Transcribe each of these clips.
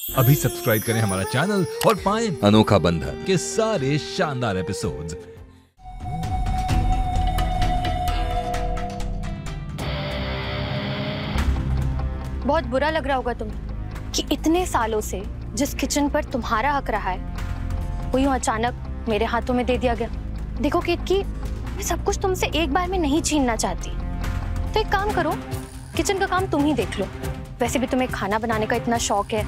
अभी सब्सक्राइब करें हमारा चैनल और पाएं अनोखा बंधन के सारे शानदार एपिसोड्स। बहुत बुरा लग रहा होगा तुम्हें कि इतने सालों से जिस किचन पर तुम्हारा हक रहा है वो यूं अचानक मेरे हाथों में दे दिया गया। देखो केतकी, मैं सब कुछ तुमसे एक बार में नहीं छीनना चाहती, तो एक काम करो, किचन का काम तुम ही देख लो। वैसे भी तुम्हें खाना बनाने का इतना शौक है।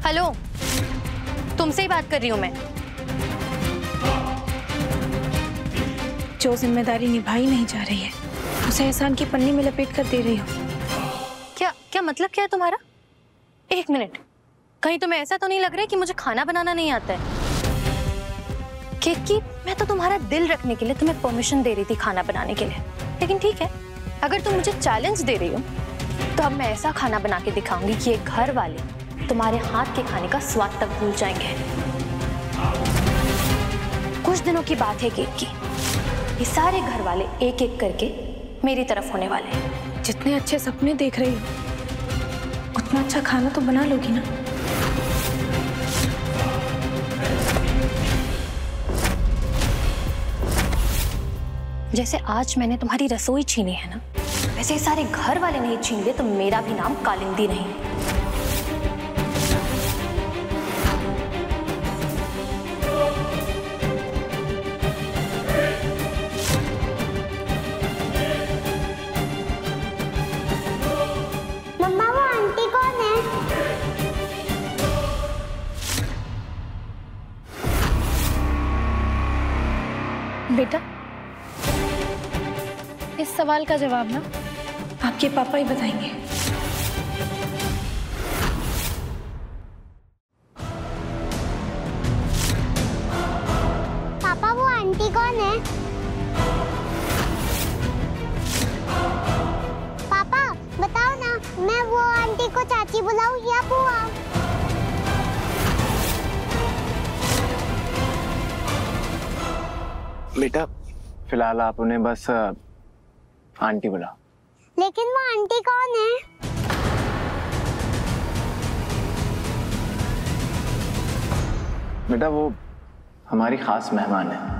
हेलो, तुमसे ही बात कर रही हूँ मैं। जो जिम्मेदारी निभाई नहीं जा रही है उसे एहसान की पन्नी में लपेट कर दे रही हूँ। क्या मतलब क्या है तुम्हारा? एक मिनट, कहीं तुम्हें ऐसा तो नहीं लग रहा है कि मुझे खाना बनाना नहीं आता है? केतकी, मैं तो तुम्हारा दिल रखने के लिए तुम्हें परमिशन दे रही थी खाना बनाने के लिए, लेकिन ठीक है, अगर तुम मुझे चैलेंज दे रही हो तो अब मैं ऐसा खाना बना के दिखाऊंगी कि ये घर वाले तुम्हारे हाथ के खाने का स्वाद तक भूल जाएंगे। कुछ दिनों की बात है केतकी, ये सारे घर वाले एक एक करके मेरी तरफ होने वाले हैं। जितने अच्छे सपने देख रही हो उतना अच्छा खाना तो बना लोगी ना? जैसे आज मैंने तुम्हारी रसोई छीनी है ना, वैसे ये सारे घर वाले नहीं छीन ले तो मेरा भी नाम कालिंदी नहीं। मम्मा, वो आंटी कौन है? बेटा, इस सवाल का जवाब ना आपके पापा ही बताएंगे। पापा, वो आंटी कौन है? पापा बताओ ना, मैं वो आंटी को चाची बुलाऊं या बुआ? बेटा, फिलहाल आप उन्हें बस आंटी बुलाओ। लेकिन वो आंटी कौन है? बेटा, वो हमारी खास मेहमान है।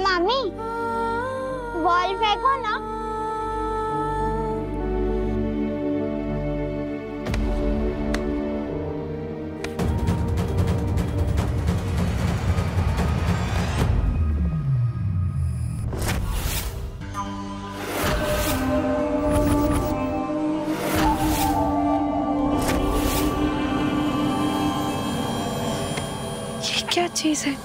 मामी, बॉल फेंको ना। ये क्या चीज है?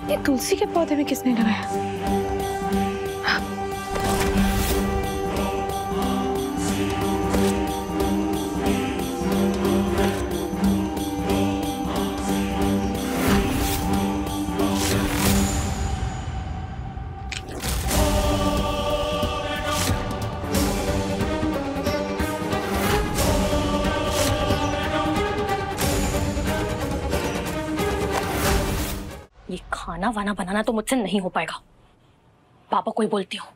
ये तुलसी के पौधे में किसने लगाया? ये खाना वाना बनाना तो मुझसे नहीं हो पाएगा। पापा को ही बोलती हूँ।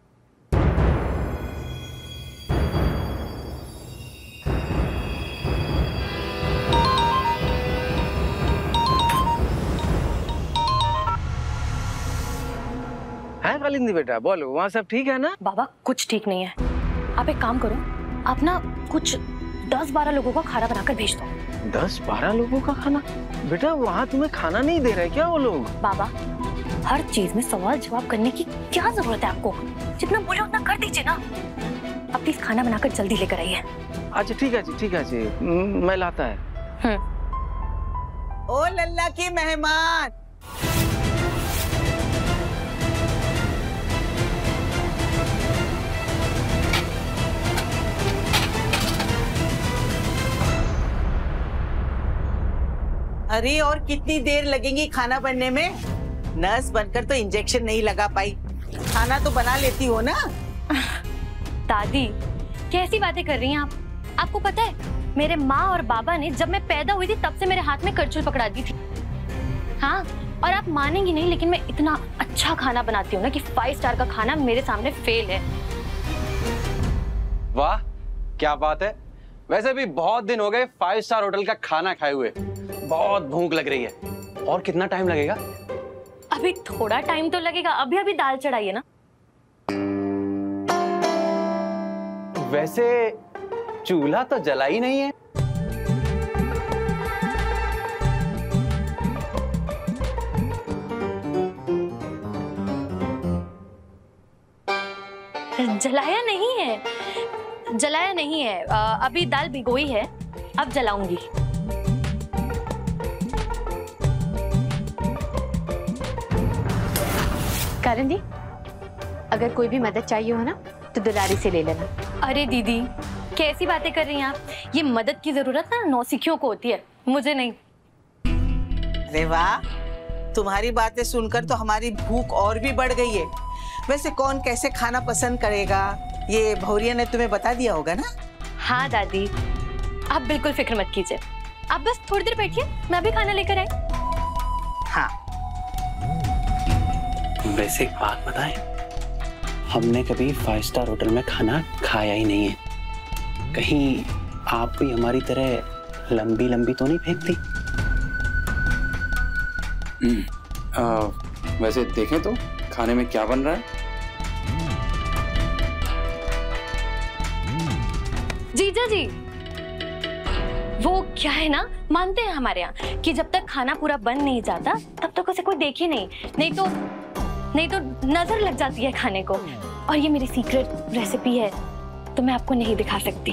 है कालिंदी बेटा, बोलो, वहाँ सब ठीक है ना? बाबा, कुछ ठीक नहीं है। आप एक काम करो, आप ना कुछ 10-12 लोगों का खाना बनाकर भेज दो। 10-12 लोगों का खाना? बेटा, वहाँ तुम्हें खाना नहीं दे रहे क्या वो लोग? बाबा, हर चीज में सवाल जवाब करने की क्या जरूरत है आपको? जितना बोले उतना कर दीजिए ना। अब प्लीज खाना बनाकर जल्दी लेकर आइए। अच्छा ठीक है जी, ठीक है जी, मैं लाता है। ओ लल्ला की मेहमान, अरे और कितनी देर लगेगी खाना बनने में? नर्स बनकर तो इंजेक्शन नहीं लगा पाई, खाना तो बना लेती हो ना। दादी कैसी बातें कर रही हैं आप? आपको पता है मेरे माँ और बाबा ने जब मैं पैदा हुई थी तब से मेरे हाथ में करछुल पकड़ा दी थी। हाँ, और आप मानेंगी नहीं लेकिन मैं इतना अच्छा खाना बनाती हूँ ना कि 5 स्टार का खाना मेरे सामने फेल है। वाह क्या बात है। वैसे भी बहुत दिन हो गए 5 स्टार होटल का खाना खाए हुए, बहुत भूख लग रही है। और कितना टाइम लगेगा? अभी थोड़ा टाइम तो लगेगा, अभी अभी दाल चढ़ाई है ना। वैसे चूल्हा तो जला ही नहीं है। जलाया नहीं है, अभी दाल भिगोई है, अब जलाऊंगी। करण दी, अगर कोई भी मदद चाहिए हो ना तो दुलारी से ले लेना। अरे दीदी कैसी बातें कर रही हैं आप? ये मदद की जरूरत ना नौसिखियों को होती है, मुझे नहीं। अरे वाह, तुम्हारी बातें सुनकर तो हमारी भूख और भी बढ़ गई है। वैसे कौन कैसे खाना पसंद करेगा ये भौरिया ने तुम्हें बता दिया होगा ना? हाँ दादी, आप बिल्कुल फिक्र मत कीजिए, आप बस थोड़ी देर बैठिए, मैं अभी खाना लेकर आई। हाँ। वैसे एक बात बताएं, हमने कभी 5 स्टार होटल में खाना खाया ही नहीं है। कहीं आप भी हमारी तरह लंबी लंबी तो नहीं फेंकती? वैसे देखें तो खाने में क्या बन रहा है? जीजा जी, वो क्या है ना, मानते हैं हमारे यहाँ कि जब तक खाना पूरा बन नहीं जाता तब तक उसे कोई देखे नहीं तो नजर लग जाती है खाने को। और ये मेरी सीक्रेट रेसिपी है तो मैं आपको नहीं दिखा सकती।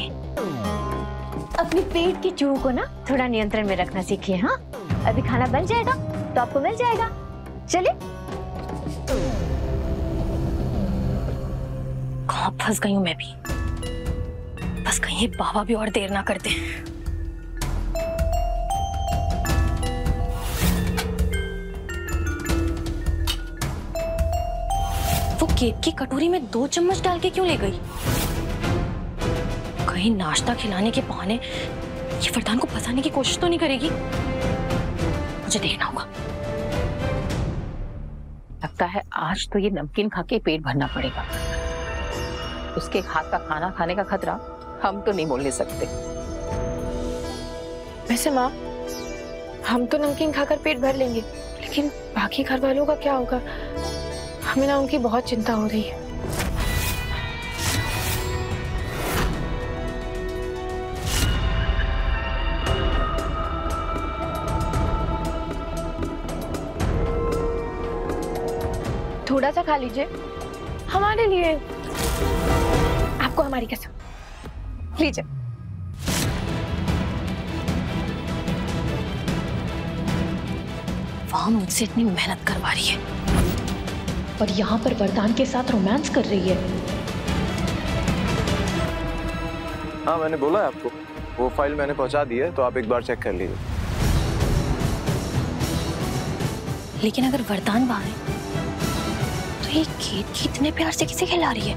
अपनी पेट की चूह को ना थोड़ा नियंत्रण में रखना सीखिए। हाँ, अभी खाना बन जाएगा तो आपको मिल जाएगा। चलिए। कहाँ फंस गई हूँ मैं भी, बस कहीं बाबा भी और देर ना करते। वो केक की कटोरी में 2 चम्मच डाल के क्यों ले गई? कहीं नाश्ता खिलाने के बहाने ये वरदान को फंसाने की कोशिश तो नहीं करेगी? मुझे देखना होगा। लगता है आज तो ये नमकीन खा के पेट भरना पड़ेगा। उसके हाथ का खाना खाने का खतरा हम तो नहीं बोल सकते। वैसे माँ, हम तो नमकीन खाकर पेट भर लेंगे, लेकिन बाकी घर वालों का क्या होगा? हमें ना उनकी बहुत चिंता हो रही है। थोड़ा सा खा लीजिए हमारे लिए, आपको हमारी कसम। लीजिए। वहां मुझसे इतनी मेहनत करवा रही है और यहाँ पर वरदान के साथ रोमांस कर रही है। हाँ, मैंने बोला है आपको, वो फाइल मैंने पहुंचा दी है तो आप एक बार चेक कर लीजिए। लेकिन अगर वरदान वहां है तो ये केक कितने प्यार से किसे खिला रही है?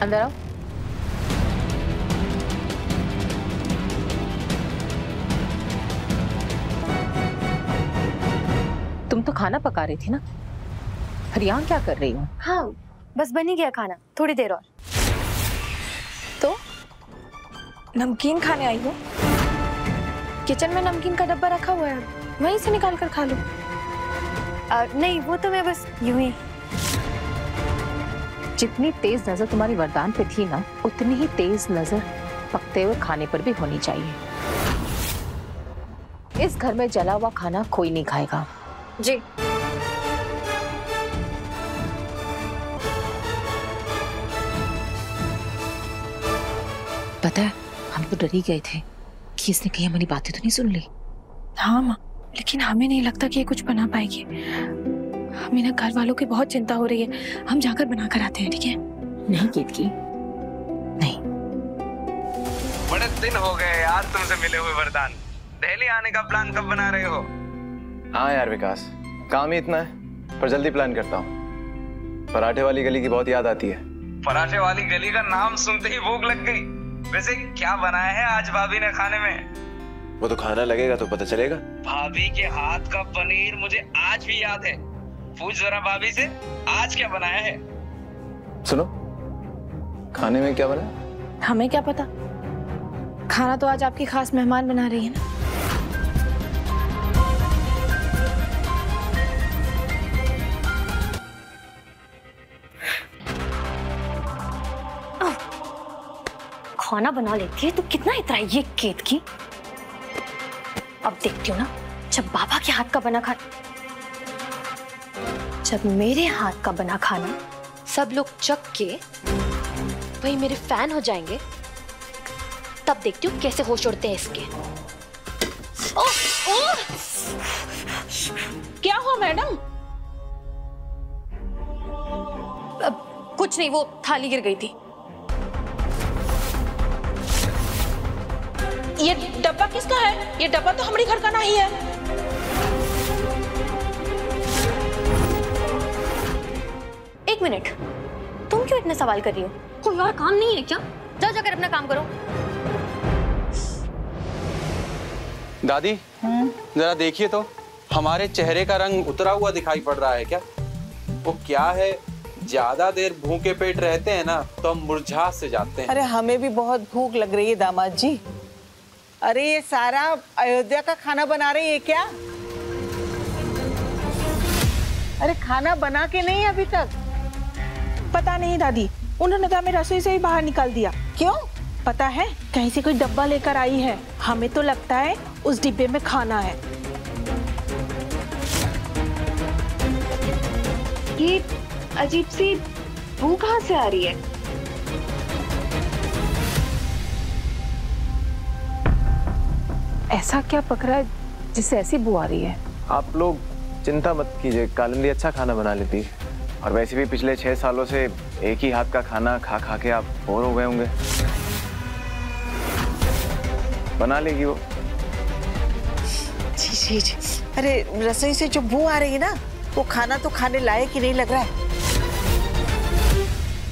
अंदर आओ। तुम तो खाना पका रही थी ना, फिर यहाँ क्या कर रही हो? हाँ, बस बन ही गया खाना, थोड़ी देर और। तो नमकीन खाने आई हो? किचन में नमकीन का डब्बा रखा हुआ है, वहीं से निकाल कर खा लो। नहीं, वो तो मैं बस यूं ही। जितनी तेज नजर तुम्हारी वरदान पे थी ना, उतनी ही तेज नजर पकते हुए खाने पर भी होनी चाहिए। इस घर में जला हुआ खाना कोई नहीं खाएगा। जी। पता है, हम तो डर ही गए थे कि इसने कहीं हमारी बातें तो नहीं सुन ली। हाँ माँ, लेकिन हमें नहीं लगता कि ये कुछ बना पाएगी। हमें ना घर वालों की बहुत चिंता हो रही है। हम जाकर बना कर आते हैं, ठीक है? नहीं केतकी, नहीं। बड़े दिन हो गए यार तुमसे मिले हुए वरदान। दिल्ली आने का प्लान कब बना रहे हो? हाँ यार विकास, काम ही इतना है, पर जल्दी प्लान करता हूँ। पराठे वाली गली की बहुत याद आती है। पराठे वाली गली का नाम सुनते ही भूख लग गई। वैसे क्या बनाया है आज भाभी ने खाने में? वो तो खाना लगेगा तो पता चलेगा। भाभी के हाथ का पनीर मुझे आज भी याद है। पूछ जरा भाभी से, आज क्या बनाया है? सुनो, खाने में क्या बना? हमें क्या पता, खाना तो आज आपकी खास मेहमान बना रही है ना। खाना बना लेती है तो कितना इतराई ये केतकी। अब देखती हूँ ना, जब बाबा के हाथ का बना खाना, जब मेरे हाथ का बना खाना सब लोग चख के वही मेरे फैन हो जाएंगे, तब देखती हूँ कैसे होश उड़ते हैं इसके। क्या हुआ मैडम? कुछ नहीं, वो थाली गिर गई थी। ये डब्बा किसका है? ये डब्बा तो हमारे घर का नहीं है। एक मिनट, तुम क्यों इतने सवाल कर रही हो? कोई और काम नहीं है क्या? जाओ जाकर अपना काम करो। दादी, जरा देखिए तो, हमारे चेहरे का रंग उतरा हुआ दिखाई पड़ रहा है क्या? वो क्या है, ज्यादा देर भूखे पेट रहते हैं ना तो हम मुरझा से जाते हैं। अरे हमें भी बहुत भूख लग रही है दामाद जी। अरे ये सारा अयोध्या का खाना बना रही है क्या? अरे खाना बना के नहीं अभी तक? पता नहीं दादी, उन्होंने तो हमें रसोई से ही बाहर निकाल दिया। क्यों? पता है, कहीं से कोई डब्बा लेकर आई है। हमें तो लगता है उस डिब्बे में खाना है। ये अजीब सी बू कहाँ से आ रही है? ऐसा क्या पकड़ा है जिससे ऐसी बू आ रही है? आप लोग चिंता मत कीजिए, कालिंदी अच्छा खाना बना लेती है। और वैसे भी पिछले 6 सालों से एक ही हाथ का खाना खा खा के आप बोर हो गए होंगे। बना लेगी वो। जी। अरे रसोई से जो बू आ रही है ना, वो खाना तो खाने लायक ही नहीं लग रहा है।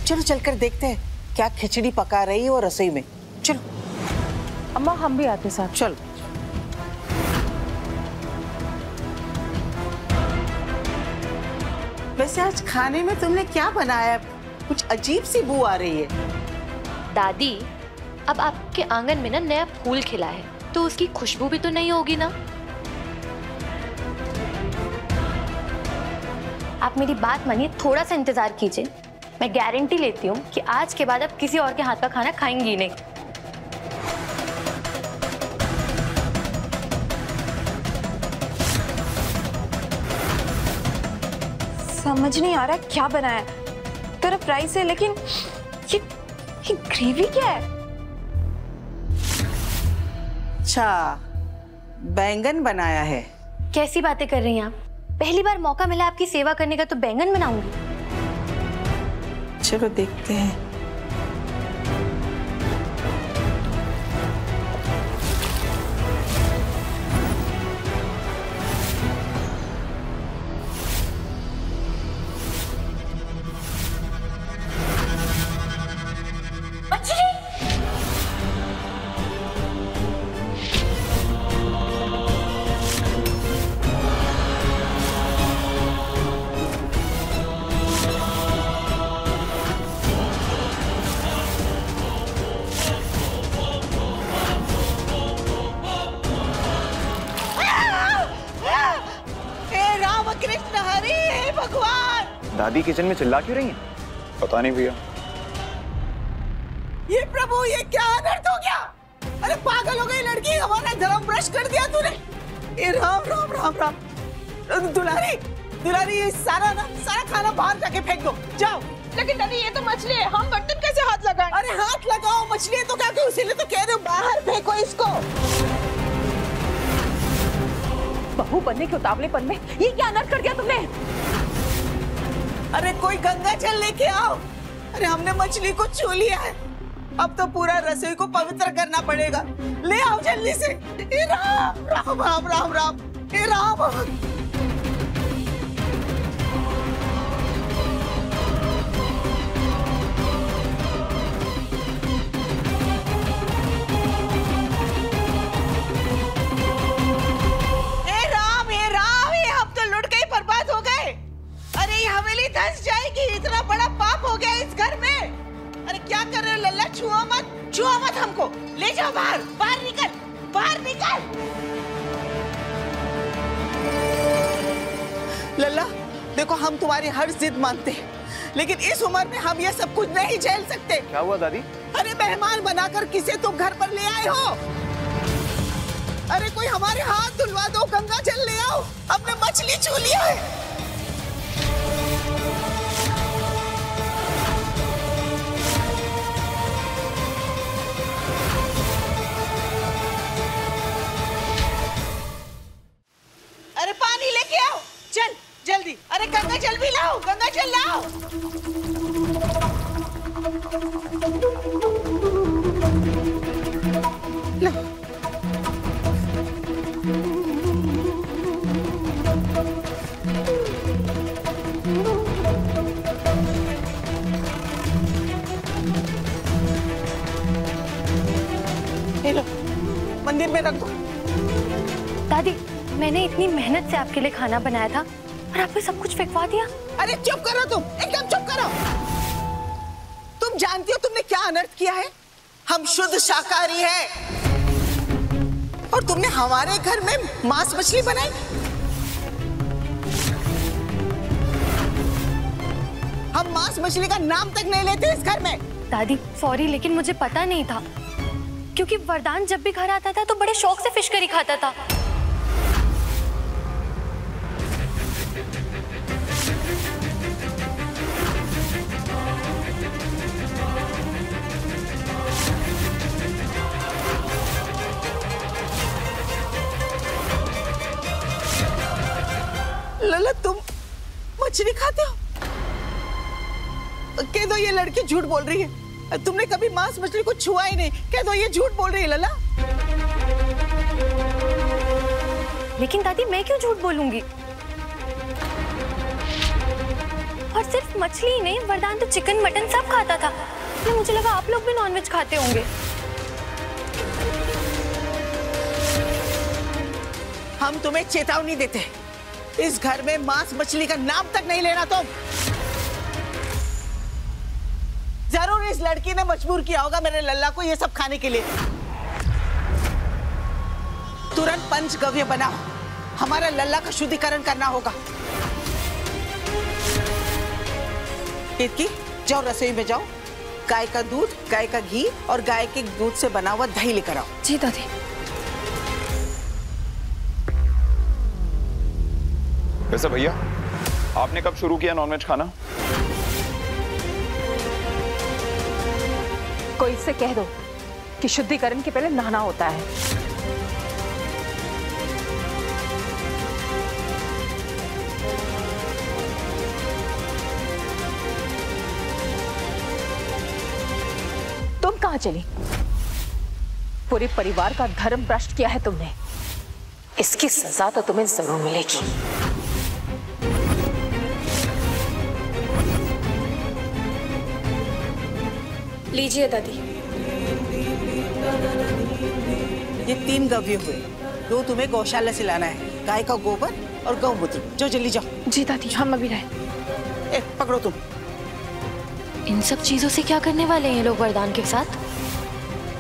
चलो चलकर देखते हैं क्या खिचड़ी पका रही है वो रसोई में। चलो अम्मा, हम भी आते साथ। चलो। वैसे आज खाने में तुमने क्या बनाया? कुछ अजीब सी बू आ रही है। दादी, अब आपके आंगन में ना नया फूल खिला है, तो उसकी खुशबू भी तो नहीं होगी ना? आप मेरी बात मानिए, थोड़ा सा इंतजार कीजिए। मैं गारंटी लेती हूँ कि आज के बाद आप किसी और के हाथ का खाना खाएंगी नहीं। समझ नहीं आ रहा क्या बनाया। तरफ राइस है, लेकिन ये ग्रेवी क्या है? अच्छा, बैंगन बनाया है। कैसी बातें कर रही हैं आप? पहली बार मौका मिला आपकी सेवा करने का तो बैंगन बनाऊंगी। चलो देखते हैं। दादी किचन में चिल्ला क्यों रही हैं? पता नहीं भैया। ये प्रभु, ये क्या अनर्थ हो गया? अरे पागल हो गई लड़की, हमारा धर्म भ्रष्ट कर दिया तूने। ये राम राम राम राम। दुलारी, ये सारा खाना बाहर जाके फेंक दो। जाओ लेकिन दादी ये तो मछली है, हम बर्तन कैसे हाथ लगाएं? अरे हाथ लगाओ, मछली है तो क्या करूं, इसीलिए तो कह रहे हो बाहर फेंको इसको। बहू बनने के उतावलेपन में ये क्या अनर्थ कर दिया तुमने? अरे कोई गंगा जल लेके आओ। अरे हमने मछली को छू लिया है, अब तो पूरा रसोई को पवित्र करना पड़ेगा। ले आओ जल्दी से। हे राम राम राम राम राम, हे राम। हवेली धंस जाएगी, इतना बड़ा पाप हो गया इस घर में। अरे क्या कर रहे हो लल्ला, छुओ मत हमको, ले जाओ बाहर, बाहर निकल। लल्ला देखो, हम तुम्हारी हर जिद मानते हैं, लेकिन इस उम्र में हम ये सब कुछ नहीं झेल सकते। क्या हुआ दादी? अरे मेहमान बनाकर किसे तुम घर पर ले आए हो? अरे कोई हमारे हाथ धुलवा दो, गंगा जल ले आओ, हमने मछली छू लिया है। अरे पानी लेके आओ, चल जल्दी। अरे गंगा जल भी लाओ, गंगा जल लाओ। लो। ये लो, मंदिर में रख दो। दादी, मैंने इतनी मेहनत से आपके लिए खाना बनाया था और आपने सब कुछ फेंकवा दिया। अरे चुप करो तुम, एकदम चुप करो। तुम जानती हो तुमने क्या अनर्थ किया है? हम शुद्ध शाकाहारी हैं और तुमने हमारे घर में मांस मछली बनाई। हम मांस मछली का नाम तक नहीं लेते इस घर में। दादी सॉरी, लेकिन मुझे पता नहीं था, क्योंकि वरदान जब भी घर आता था तो बड़े शौक से फिश करी खाता था। लला तुम मछली खाते हो? कह दो ये लड़की झूठ बोल रही है, तुमने कभी मांस मछली को छुआ ही नहीं। कह दो ये झूठ बोल रही है लला। लेकिन दादी मैं क्यों झूठ बोलूंगी? और सिर्फ मछली ही नहीं, वरदान तो चिकन मटन सब खाता था, इसलिए मुझे लगा आप लोग भी नॉनवेज खाते होंगे। हम तुम्हें चेतावनी देते, इस घर में मांस मछली का नाम तक नहीं लेना तुम। जरूर इस लड़की ने मजबूर किया होगा मेरे लल्ला को ये सब खाने के लिए। तुरंत पंचगव्य बनाओ, हमारा लल्ला का शुद्धिकरण करना होगा। कीर्ति, जाओ रसोई में जाओ, गाय का दूध, गाय का घी और गाय के दूध से बना हुआ दही लेकर आओ। जी दादी। वैसे भैया, आपने कब शुरू किया नॉनवेज खाना? कोई इससे कह दो कि शुद्धिकरण के पहले नहाना होता है। तुम कहां चली? पूरे परिवार का धर्म भ्रष्ट किया है तुमने, इसकी सजा तो तुम्हें जरूर मिलेगी। लीजिए दादी। ये 3 गव्य हुए, 2 तुम्हें गौशाला से लाना है, गाय का गोबर और गौमूत्र। जो जल्दी जाओ। जी दादी, हम अभी रहे। पकड़ो तुम। इन सब चीजों से क्या करने वाले हैं ये लोग वरदान के साथ?